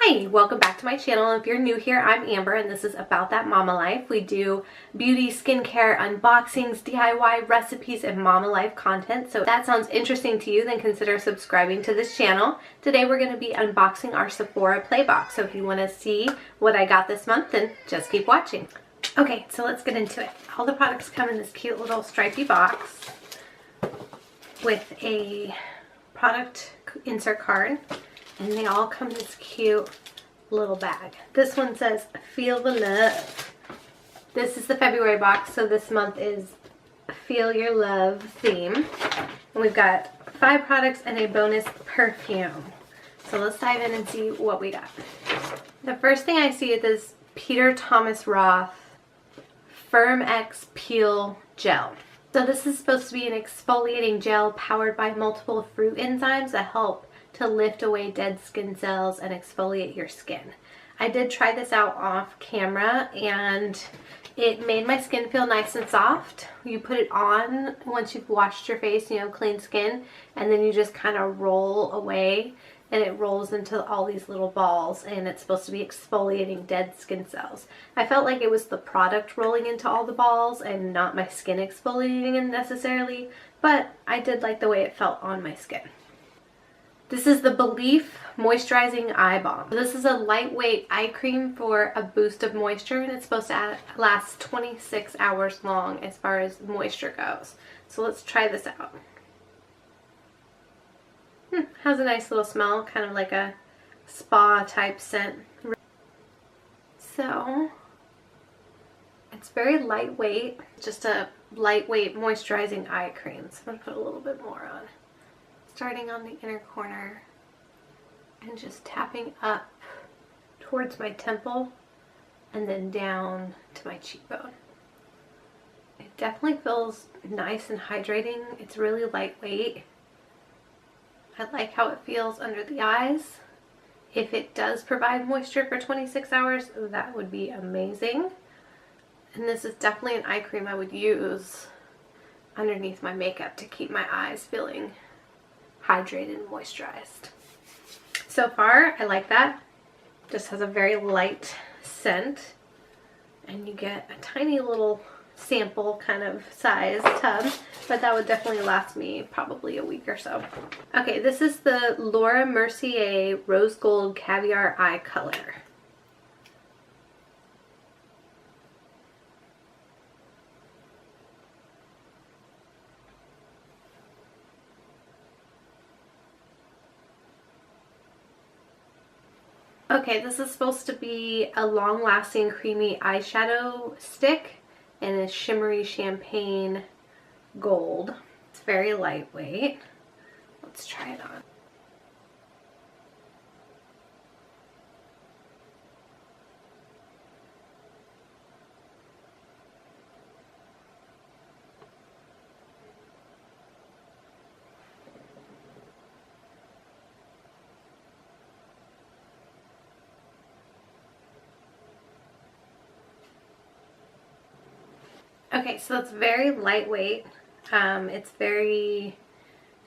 Hi, welcome back to my channel. If you're new here, I'm Amber and this is About That Mama Life. We do beauty, skincare, unboxings, DIY, recipes, and mama life content. So if that sounds interesting to you, then consider subscribing to this channel. Today we're going to be unboxing our Sephora Play Box. So if you want to see what I got this month, then just keep watching. Okay, so let's get into it. All the products come in this cute little stripy box with a product insert card. And they all come in this cute little bag. This one says, Feel the Love. This is the February box, so this month is Feel Your Love theme. And we've got 5 products and a bonus perfume. So let's dive in and see what we got. The first thing I see is this Peter Thomas Roth Firm X Peel Gel. So this is supposed to be an exfoliating gel powered by multiple fruit enzymes that help to lift away dead skin cells and exfoliate your skin. I did try this out off camera and it made my skin feel nice and soft. You put it on once you've washed your face, you know, clean skin, and then you just kind of roll away and it rolls into all these little balls and it's supposed to be exfoliating dead skin cells. I felt like it was the product rolling into all the balls and not my skin exfoliating it necessarily, but I did like the way it felt on my skin. This is the Belief Moisturizing Eye Balm. This is a lightweight eye cream for a boost of moisture, and it's supposed to last 26 hours long as far as moisture goes. So let's try this out. Has a nice little smell, kind of like a spa type scent. So it's very lightweight, just a lightweight moisturizing eye cream. So I'm going to put a little bit more on. Starting on the inner corner and just tapping up towards my temple and then down to my cheekbone. It definitely feels nice and hydrating. It's really lightweight. I like how it feels under the eyes. If it does provide moisture for 26 hours, that would be amazing. And this is definitely an eye cream I would use underneath my makeup to keep my eyes feeling hydrated and moisturized. So far, I like that. Just has a very light scent. And you get a tiny little sample kind of size tub, but that would definitely last me probably a week or so. Okay, this is the Laura Mercier Rose Gold Caviar Eye Color. Okay, this is supposed to be a long-lasting creamy eyeshadow stick in a shimmery champagne gold. It's very lightweight. Let's try it on. Okay, so it's very lightweight. It's very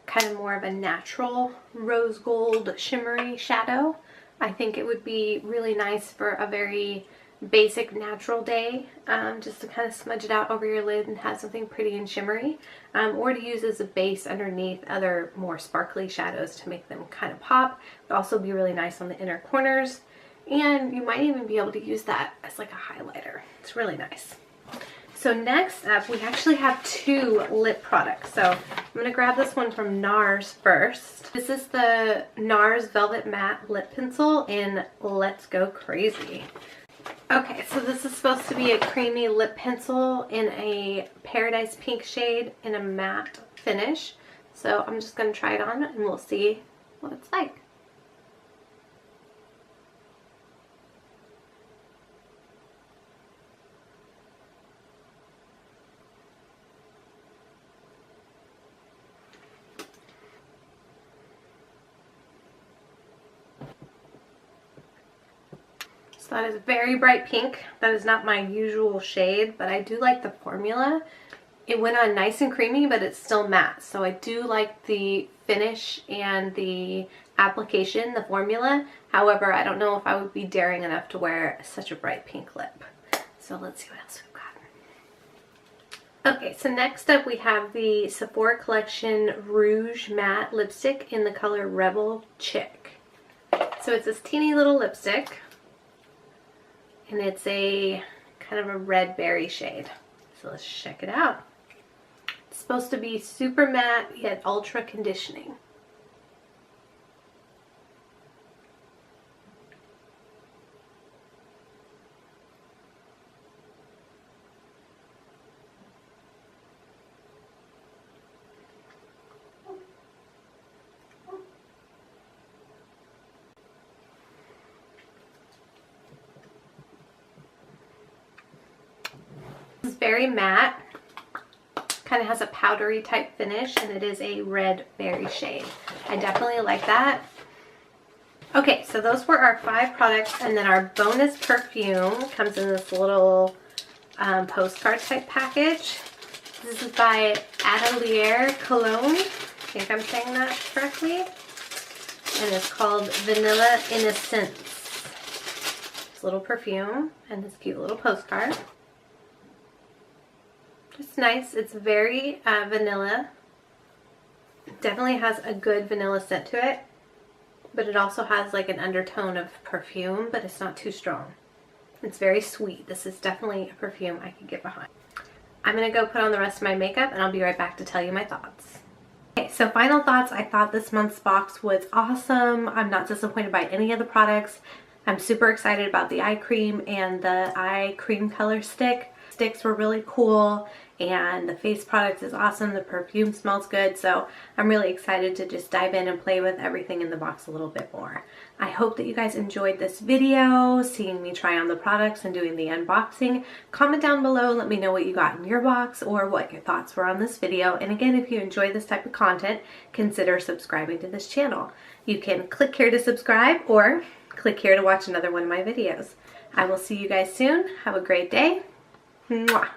kind of more of a natural rose gold shimmery shadow. I think it would be really nice for a very basic natural day, just to kind of smudge it out over your lid and have something pretty and shimmery, or to use as a base underneath other more sparkly shadows to make them kind of pop. It would also be really nice on the inner corners, and you might even be able to use that as like a highlighter. It's really nice. So next up, we actually have 2 lip products. So I'm going to grab this one from NARS first. This is the NARS Velvet Matte Lip Pencil in Let's Go Crazy. Okay, so this is supposed to be a creamy lip pencil in a Paradise Pink shade in a matte finish. So I'm just going to try it on and we'll see what it's like. So that is very bright pink. That is not my usual shade, but I do like the formula. It went on nice and creamy, but it's still matte. So I do like the finish and the application, the formula. However, I don't know if I would be daring enough to wear such a bright pink lip. So let's see what else we've got. Okay, so next up we have the Sephora Collection Rouge Matte Lipstick in the color Rebel Chick. So it's this teeny little lipstick, and it's a kind of a red berry shade. So let's check it out. It's supposed to be super matte yet ultra conditioning. It's very matte, kind of has a powdery type finish, and it is a red berry shade. I definitely like that. Okay, so those were our 5 products, and then our bonus perfume comes in this little postcard type package. This is by Atelier Cologne. I think I'm saying that correctly. And it's called Vanilla Innocence. This little perfume and this cute little postcard. It's nice. It's very vanilla. Definitely has a good vanilla scent to it, but it also has like an undertone of perfume, but it's not too strong. It's very sweet. This is definitely a perfume I could get behind. I'm gonna go put on the rest of my makeup and I'll be right back to tell you my thoughts. Okay, so final thoughts. I thought this month's box was awesome. I'm not disappointed by any of the products. I'm super excited about the eye cream and the eye cream color stick. Sticks were really cool, and the face product is awesome. The perfume smells good, so I'm really excited to just dive in and play with everything in the box a little bit more. I hope that you guys enjoyed this video, seeing me try on the products and doing the unboxing. Comment down below, let me know what you got in your box or what your thoughts were on this video. And again, if you enjoy this type of content, consider subscribing to this channel. You can click here to subscribe or click here to watch another one of my videos. I will see you guys soon. Have a great day. Mwah.